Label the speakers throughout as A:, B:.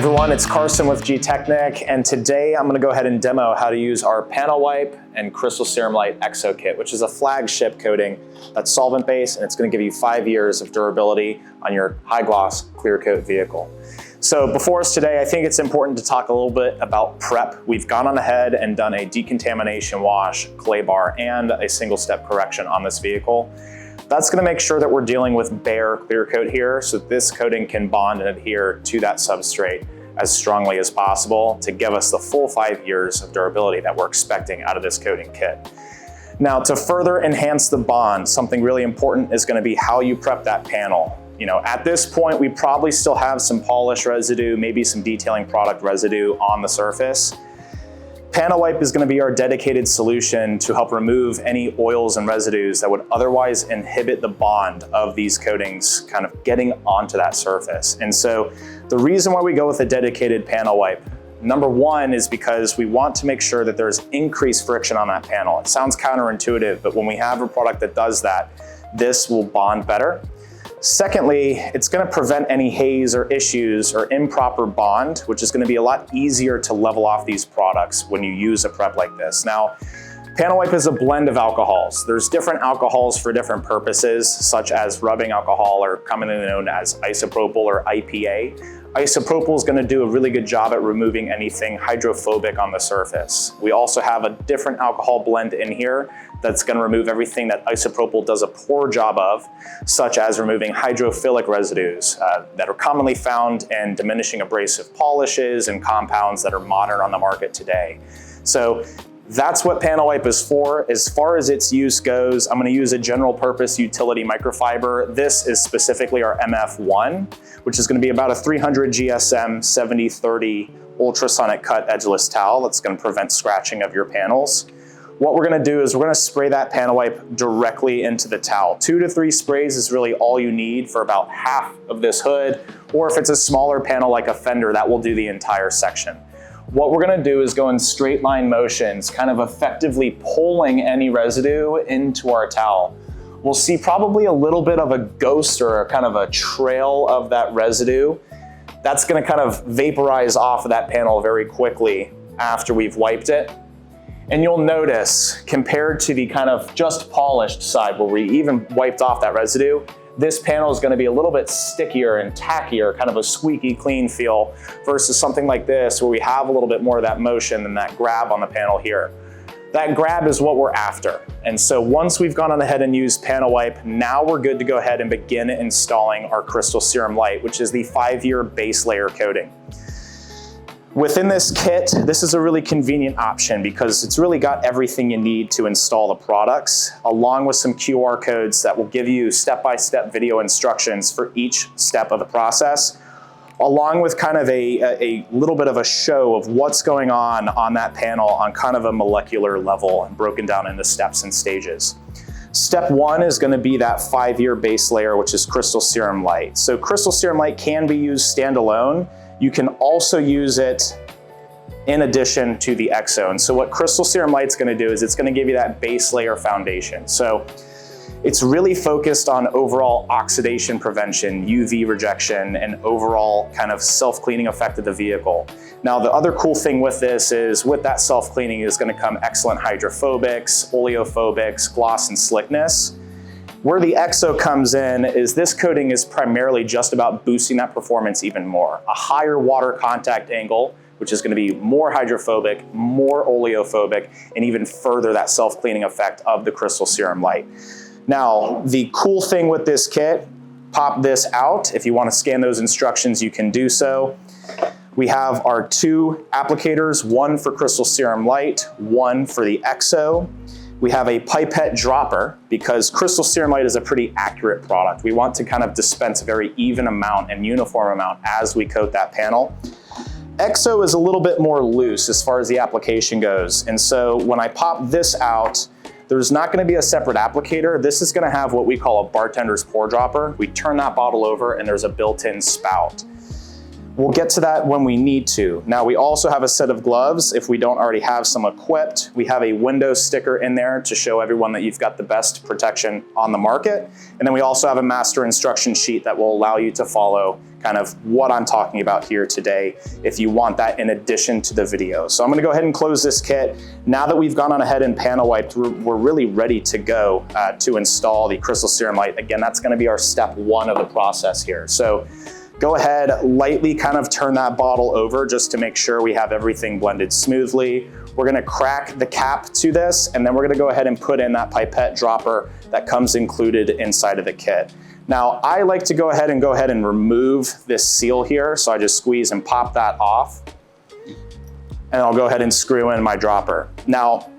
A: everyone, it's Carson with Gtechniq, and today I'm going to go ahead and demo how to use our Panel Wipe and Crystal Serum Light Exo Kit, which is a flagship coating that's solvent-based, and it's going to give you 5 years of durability on your high-gloss clear coat vehicle. So before us today, I think it's important to talk a little bit about prep. We've gone on ahead and done a decontamination wash, clay bar, and a single-step correction on this vehicle. That's going to make sure that we're dealing with bare clear coat here, so this coating can bond and adhere to that substrate as strongly as possible to give us the full 5 years of durability that we're expecting out of this coating kit. Now, to further enhance the bond, something really important is going to be how you prep that panel. You know, at this point, we probably still have some polish residue, maybe some detailing product residue on the surface. Panel Wipe is going to be our dedicated solution to help remove any oils and residues that would otherwise inhibit the bond of these coatings kind of getting onto that surface. And so the reason why we go with a dedicated Panel Wipe, number one, is because we want to make sure that there's increased friction on that panel. It sounds counterintuitive, but when we have a product that does that, this will bond better. Secondly, it's going to prevent any haze or issues or improper bond, which is going to be a lot easier to level off these products when you use a prep like this. Now, Panel Wipe is a blend of alcohols. There's different alcohols for different purposes, such as rubbing alcohol, or commonly known as isopropyl or IPA. Isopropyl is going to do a really good job at removing anything hydrophobic on the surface. We also have a different alcohol blend in here that's going to remove everything that isopropyl does a poor job of, such as removing hydrophilic residues that are commonly found in diminishing abrasive polishes and compounds that are modern on the market today. So that's what Panel Wipe is for. As far as its use goes, I'm going to use a general purpose utility microfiber. This is specifically our MF1, which is going to be about a 300 GSM 70/30 ultrasonic cut edgeless towel that's going to prevent scratching of your panels. What we're going to do is we're going to spray that Panel Wipe directly into the towel. 2 to 3 sprays is really all you need for about half of this hood, or if it's a smaller panel like a fender, that will do the entire section. What we're going to do is go in straight line motions, kind of effectively pulling any residue into our towel. We'll see probably a little bit of a ghost or a kind of a trail of that residue. That's going to kind of vaporize off of that panel very quickly after we've wiped it. And you'll notice, compared to the kind of just polished side where we even wiped off that residue, this panel is going to be a little bit stickier and tackier, kind of a squeaky clean feel, versus something like this where we have a little bit more of that motion and that grab on the panel here. That grab is what we're after. And so once we've gone on ahead and used Panel Wipe, now we're good to go ahead and begin installing our Crystal Serum Light, which is the 5-year base layer coating. Within this kit, this is a really convenient option because it's really got everything you need to install the products, along with some QR codes that will give you step-by-step video instructions for each step of the process, along with kind of a little bit of a show of what's going on that panel on kind of a molecular level and broken down into steps and stages. Step 1 is going to be that 5-year base layer, which is Crystal Serum Light. So Crystal Serum Light can be used standalone. You can also use it in addition to the Exo. And so what Crystal Serum Light's going to do is it's going to give you that base layer foundation. So it's really focused on overall oxidation prevention, UV rejection, and overall kind of self-cleaning effect of the vehicle. Now, the other cool thing with this is with that self-cleaning is going to come excellent hydrophobics, oleophobics, gloss, and slickness. Where the Exo comes in is this coating is primarily just about boosting that performance even more. A higher water contact angle, which is going to be more hydrophobic, more oleophobic, and even further that self-cleaning effect of the Crystal Serum Light. Now, the cool thing with this kit, pop this out. If you want to scan those instructions, you can do so. We have our 2 applicators, one for Crystal Serum Light, one for the Exo. We have a pipette dropper because Crystal Serum Light is a pretty accurate product. We want to kind of dispense a very even amount and uniform amount as we coat that panel. Exo is a little bit more loose as far as the application goes. And so when I pop this out, there's not going to be a separate applicator. This is going to have what we call a bartender's pour dropper. We turn that bottle over and there's a built-in spout. We'll get to that when we need to. Now, we also have a set of gloves if we don't already have some equipped. We have a window sticker in there to show everyone that you've got the best protection on the market. And then we also have a master instruction sheet that will allow you to follow kind of what I'm talking about here today if you want that in addition to the video. So I'm gonna go ahead and close this kit. Now that we've gone on ahead and panel wiped, we're really ready to go to install the Crystal Serum Light. Again, that's gonna be our step one of the process here. So go ahead, lightly kind of turn that bottle over just to make sure we have everything blended smoothly. We're gonna crack the cap to this, and then we're gonna go ahead and put in that pipette dropper that comes included inside of the kit. Now, I like to go ahead and remove this seal here. So I just squeeze and pop that off, and I'll go ahead and screw in my dropper. Now,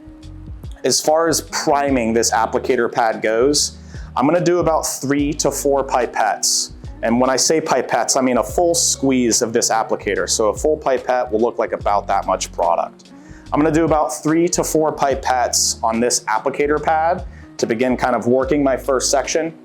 A: as far as priming this applicator pad goes, I'm gonna do about 3 to 4 pipettes. And when I say pipettes, I mean a full squeeze of this applicator. So a full pipette will look like about that much product. I'm gonna do about 3 to 4 pipettes on this applicator pad to begin kind of working my first section.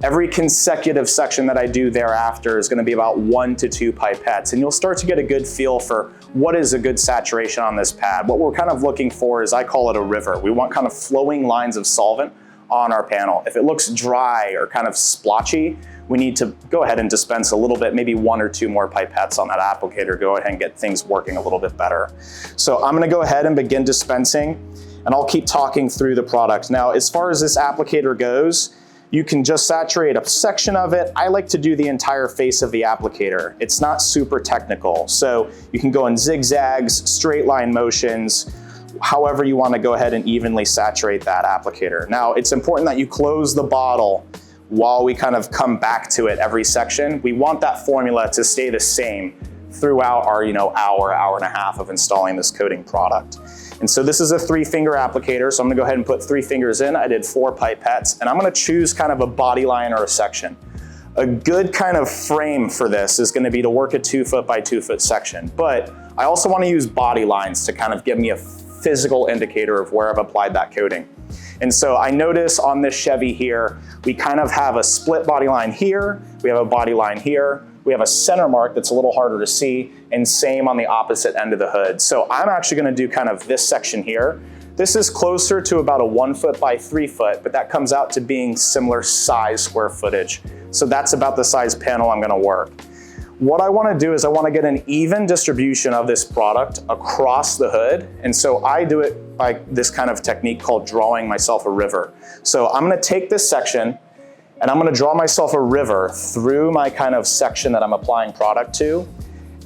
A: Every consecutive section that I do thereafter is gonna be about 1 to 2 pipettes, and you'll start to get a good feel for what is a good saturation on this pad. What we're kind of looking for is, I call it a river. We want kind of flowing lines of solvent on our panel. If it looks dry or kind of splotchy, we need to go ahead and dispense a little bit, maybe 1 or 2 more pipettes on that applicator, go ahead and get things working a little bit better. So I'm gonna go ahead and begin dispensing, and I'll keep talking through the product. Now, as far as this applicator goes, you can just saturate a section of it. I like to do the entire face of the applicator. It's not super technical. So you can go in zigzags, straight line motions, however you want to go ahead and evenly saturate that applicator. Now, it's important that you close the bottle while we kind of come back to it every section. We want that formula to stay the same throughout our hour and a half of installing this coating product. And so this is a 3-finger applicator, so I'm gonna go ahead and put 3 fingers in. I did 4 pipettes, and I'm gonna choose kind of a body line or a section. A good kind of frame for this is gonna be to work a 2-foot by 2-foot section, but I also wanna use body lines to kind of give me a physical indicator of where I've applied that coating. And so I notice on this Chevy here, we kind of have a split body line here, we have a body line here, we have a center mark that's a little harder to see, and same on the opposite end of the hood. So I'm actually gonna do kind of this section here. This is closer to about a 1-foot by 3-foot, but that comes out to being similar size square footage. So that's about the size panel I'm gonna work. What I wanna do is I wanna get an even distribution of this product across the hood. And so I do it by this kind of technique called drawing myself a river. So I'm gonna take this section, and I'm gonna draw myself a river through my kind of section that I'm applying product to.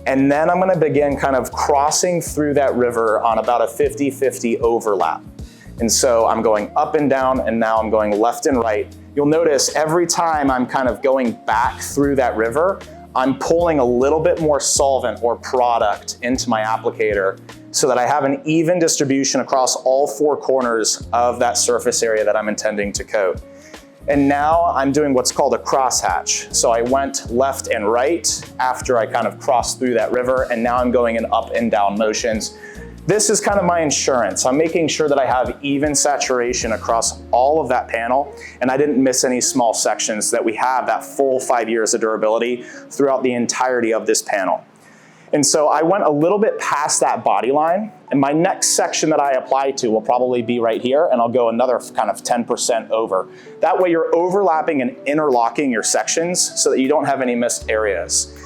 A: And then I'm gonna begin kind of crossing through that river on about a 50-50 overlap. And so I'm going up and down, and now I'm going left and right. You'll notice every time I'm kind of going back through that river, I'm pulling a little bit more solvent or product into my applicator so that I have an even distribution across all 4 corners of that surface area that I'm intending to coat. And now I'm doing what's called a crosshatch. So I went left and right after I kind of crossed through that river, and now I'm going in up and down motions. This is kind of my insurance. I'm making sure that I have even saturation across all of that panel, and I didn't miss any small sections, that we have that full 5 years of durability throughout the entirety of this panel. And so I went a little bit past that body line, and my next section that I apply to will probably be right here, and I'll go another kind of 10% over. That way you're overlapping and interlocking your sections so that you don't have any missed areas.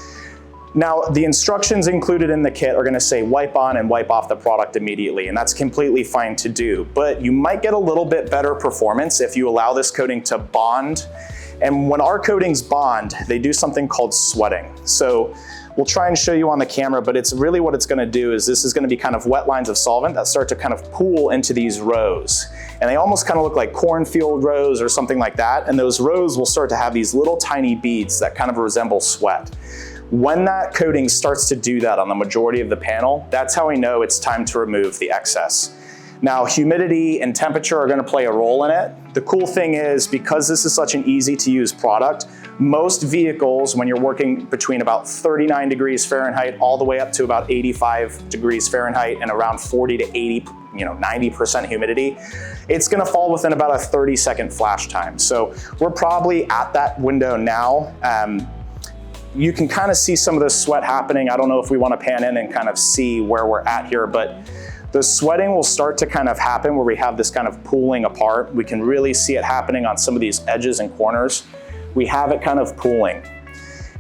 A: Now, the instructions included in the kit are gonna say wipe on and wipe off the product immediately, and that's completely fine to do, but you might get a little bit better performance if you allow this coating to bond. And when our coatings bond, they do something called sweating. So we'll try and show you on the camera, but it's really what it's gonna do is this is gonna be kind of wet lines of solvent that start to kind of pool into these rows. And they almost kind of look like cornfield rows or something like that. And those rows will start to have these little tiny beads that kind of resemble sweat. When that coating starts to do that on the majority of the panel, that's how we know it's time to remove the excess. Now, humidity and temperature are gonna play a role in it. The cool thing is, because this is such an easy to use product, most vehicles, when you're working between about 39 degrees Fahrenheit all the way up to about 85 degrees Fahrenheit and around 40 to 80, 90% humidity, it's gonna fall within about a 30-second flash time. So we're probably at that window now. you can kind of see some of this sweat happening. I don't know if we want to pan in and kind of see where we're at here, but the sweating will start to kind of happen where we have this kind of pooling apart. We can really see it happening on some of these edges and corners. We have it kind of pooling.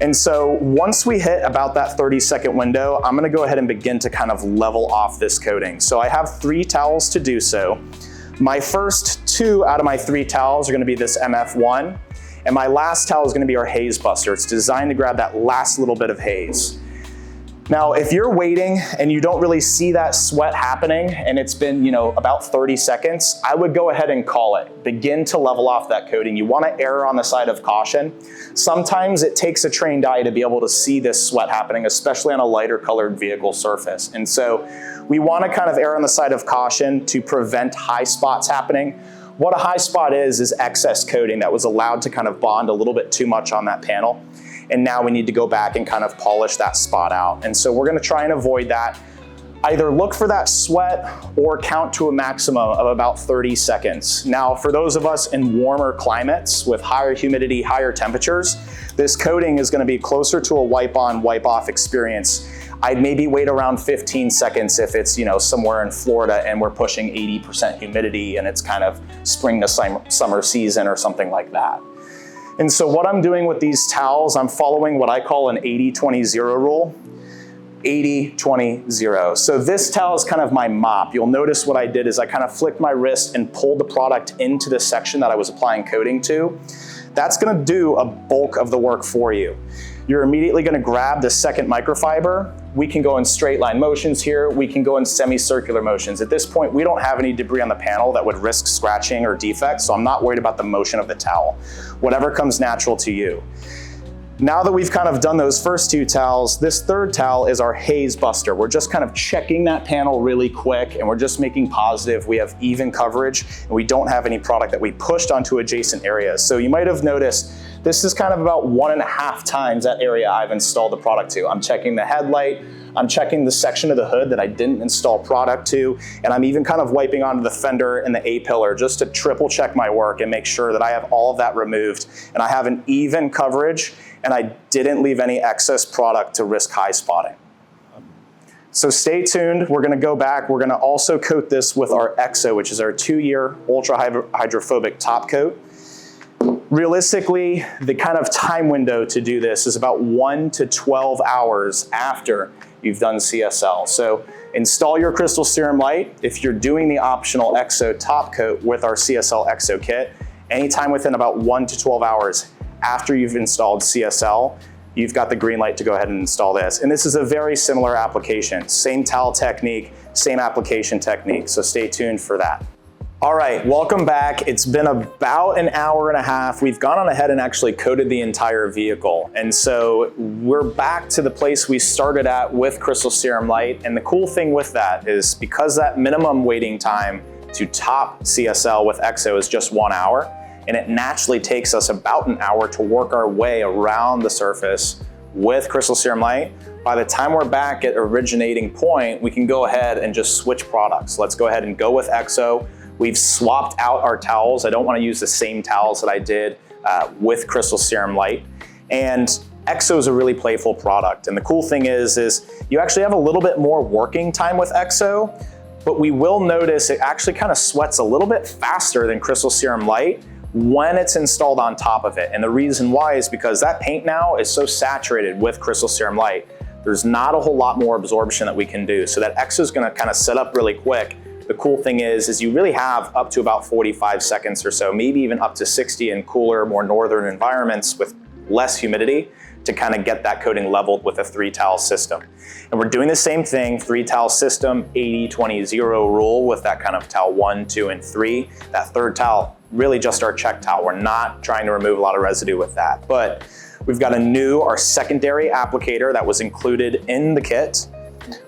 A: And so once we hit about that 30-second window, I'm gonna go ahead and begin to kind of level off this coating. So I have 3 towels to do so. My first 2 out of my 3 towels are gonna be this MF1, and my last towel is gonna be our Haze Buster. It's designed to grab that last little bit of haze. Now, if you're waiting and you don't really see that sweat happening and it's been, about 30 seconds, I would go ahead and call it. Begin to level off that coating. You wanna err on the side of caution. Sometimes it takes a trained eye to be able to see this sweat happening, especially on a lighter colored vehicle surface. And so we wanna kind of err on the side of caution to prevent high spots happening. What a high spot is excess coating that was allowed to kind of bond a little bit too much on that panel. And now we need to go back and kind of polish that spot out. And so we're gonna try and avoid that. Either look for that sweat or count to a maximum of about 30 seconds. Now, for those of us in warmer climates with higher humidity, higher temperatures, this coating is gonna be closer to a wipe on, wipe off experience. I'd maybe wait around 15 seconds if it's somewhere in Florida and we're pushing 80% humidity and it's kind of spring to summer season or something like that. And so what I'm doing with these towels, I'm following what I call an 80-20-0 rule. 80-20-0. So this towel is kind of my mop. You'll notice what I did is I kind of flicked my wrist and pulled the product into the section that I was applying coating to. That's gonna do a bulk of the work for you. You're immediately gonna grab the second microfiber. We can go in straight line motions here. We can go in semicircular motions. At this point, we don't have any debris on the panel that would risk scratching or defects, so I'm not worried about the motion of the towel. Whatever comes natural to you. Now that we've kind of done those first 2 towels, this third towel is our Haze Buster. We're just kind of checking that panel really quick and we're just making positive we have even coverage and we don't have any product that we pushed onto adjacent areas. So you might have noticed this is kind of about 1.5 times that area I've installed the product to. I'm checking the headlight, I'm checking the section of the hood that I didn't install product to, and I'm even kind of wiping onto the fender and the A-pillar just to triple check my work and make sure that I have all of that removed and I have an even coverage and I didn't leave any excess product to risk high spotting. So stay tuned, we're gonna go back, we're gonna also coat this with our EXO, which is our 2-year ultra hydrophobic top coat. Realistically, the kind of time window to do this is about 1 to 12 hours after you've done CSL. So install your Crystal Serum Light. If you're doing the optional EXO top coat with our CSL EXO kit, anytime within about 1 to 12 hours after you've installed CSL, you've got the green light to go ahead and install this. And this is a very similar application. Same towel technique, same application technique. So stay tuned for that. All right, welcome back. It's been about an hour and a half. We've gone on ahead and actually coated the entire vehicle. And so we're back to the place we started at with Crystal Serum Light. And the cool thing with that is because that minimum waiting time to top CSL with EXO is just 1 hour, and it naturally takes us about an hour to work our way around the surface with Crystal Serum Light. By the time we're back at originating point, we can go ahead and just switch products. Let's go ahead and go with EXO. We've swapped out our towels. I don't want to use the same towels that I did with Crystal Serum Light. And EXO is a really playful product. And the cool thing is you actually have a little bit more working time with EXO, but we will notice it actually kind of sweats a little bit faster than Crystal Serum Light when it's installed on top of it. And the reason why is because that paint now is so saturated with Crystal Serum Light, there's not a whole lot more absorption that we can do. So that EXO is gonna kind of set up really quick. The cool thing is you really have up to about 45 seconds or so, maybe even up to 60 in cooler, more northern environments with less humidity to kind of get that coating leveled with a 3-towel system. And we're doing the same thing, 3-towel system, 80-20-0 rule with that kind of towel 1, 2, and 3. That third towel, really just our check towel. We're not trying to remove a lot of residue with that. But we've got our secondary applicator that was included in the kit.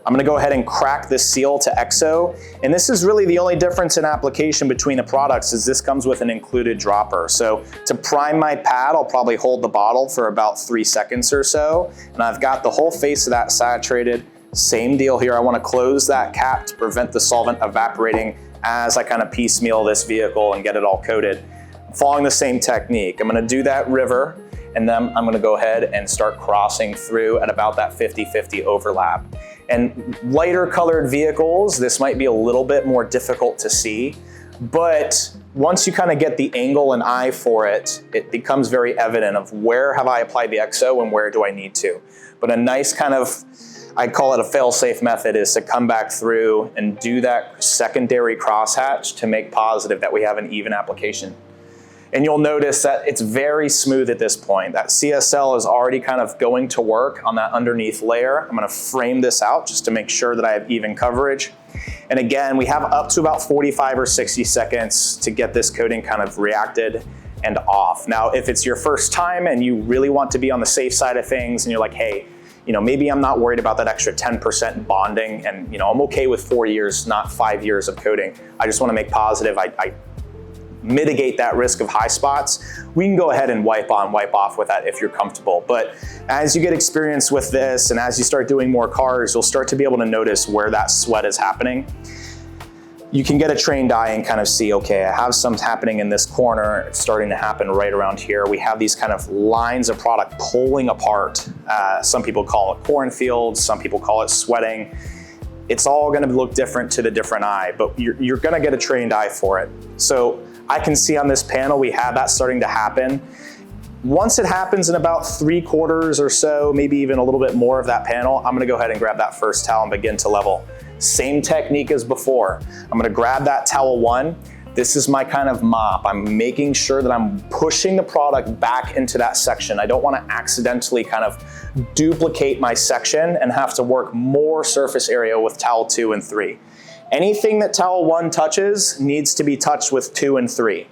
A: I'm gonna go ahead and crack this seal to EXO. And this is really the only difference in application between the products is this comes with an included dropper. So to prime my pad, I'll probably hold the bottle for about 3 seconds or so. And I've got the whole face of that saturated. Same deal here, I wanna close that cap to prevent the solvent evaporating as I kind of piecemeal this vehicle and get it all coated. I'm following the same technique. I'm gonna do that river. and then I'm gonna go ahead and start crossing through at about that 50-50 overlap. And lighter colored vehicles, this might be a little bit more difficult to see, but once you kind of get the angle and eye for it, it becomes very evident of where have I applied the XO and where do I need to. But a nice kind of, I call it a fail-safe method, is to come back through and do that secondary crosshatch to make positive that we have an even application. And you'll notice that it's very smooth at this point. That CSL is already kind of going to work on that underneath layer. I'm gonna frame this out just to make sure that I have even coverage. And again, we have up to about 45 or 60 seconds to get this coating kind of reacted and off. Now, if it's your first time and you really want to be on the safe side of things and you're like, hey, maybe I'm not worried about that extra 10% bonding and I'm okay with 4 years, not 5 years of coating. I just wanna make positive, I mitigate that risk of high spots, we can go ahead and wipe on, wipe off with that if you're comfortable. But as you get experience with this and as you start doing more cars, you'll start to be able to notice where that sweat is happening. You can get a trained eye and kind of see, okay, I have some happening in this corner. It's starting to happen right around here. We have these kind of lines of product pulling apart. Some people call it cornfields, some people call it sweating. It's all gonna look different to the different eye, but you're gonna get a trained eye for it. So I can see on this panel, we have that starting to happen. Once it happens in about 3/4 or so, maybe even a little bit more of that panel, I'm gonna go ahead and grab that first towel and begin to level. Same technique as before. I'm gonna grab that towel 1. This is my kind of mop. I'm making sure that I'm pushing the product back into that section. I don't wanna accidentally kind of duplicate my section and have to work more surface area with towel 2 and 3. Anything that towel 1 touches needs to be touched with 2 and 3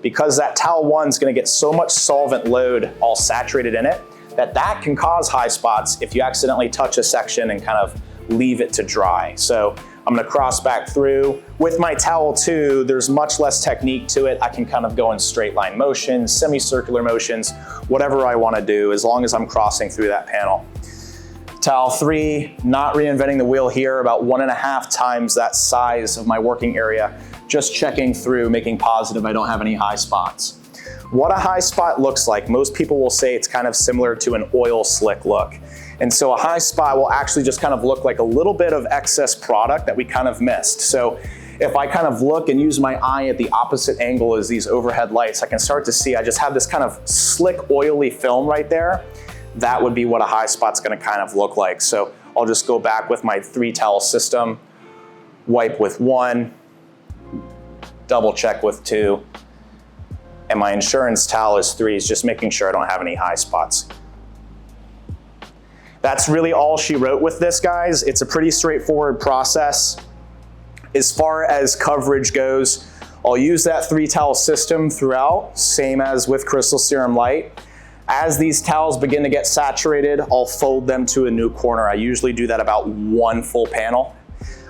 A: because that towel 1 is gonna get so much solvent load all saturated in it that can cause high spots if you accidentally touch a section and kind of leave it to dry. So I'm gonna cross back through. With my towel 2, there's much less technique to it. I can kind of go in straight line motions, semicircular motions, whatever I wanna do as long as I'm crossing through that panel. Towel 3, not reinventing the wheel here, about 1.5 times that size of my working area, just checking through, making positive I don't have any high spots. What a high spot looks like, most people will say it's kind of similar to an oil slick look. And so a high spot will actually just kind of look like a little bit of excess product that we kind of missed. So if I kind of look and use my eye at the opposite angle as these overhead lights, I can start to see I just have this kind of slick, oily film right there. That would be what a high spot's gonna kind of look like. So I'll just go back with my 3 towel system, wipe with 1, double check with 2, and my insurance towel is 3, is just making sure I don't have any high spots. That's really all she wrote with this, guys. It's a pretty straightforward process. As far as coverage goes, I'll use that 3 towel system throughout, same as with Crystal Serum Light. As these towels begin to get saturated, I'll fold them to a new corner. I usually do that about 1 full panel.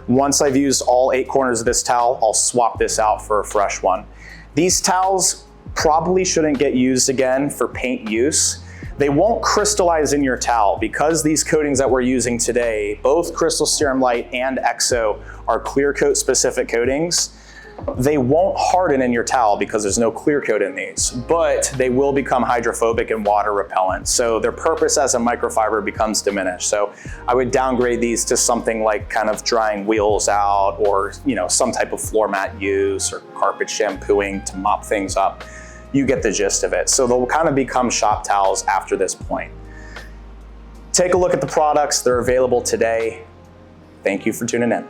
A: Once I've used all 8 corners of this towel, I'll swap this out for a fresh one. These towels probably shouldn't get used again for paint use. They won't crystallize in your towel because these coatings that we're using today, both Crystal Serum Light and XO, are clear coat specific coatings. They won't harden in your towel because there's no clear coat in these, but they will become hydrophobic and water repellent. So their purpose as a microfiber becomes diminished. So I would downgrade these to something like kind of drying wheels out or some type of floor mat use or carpet shampooing to mop things up. You get the gist of it. So they'll kind of become shop towels after this point. Take a look at the products. They're available today. Thank you for tuning in.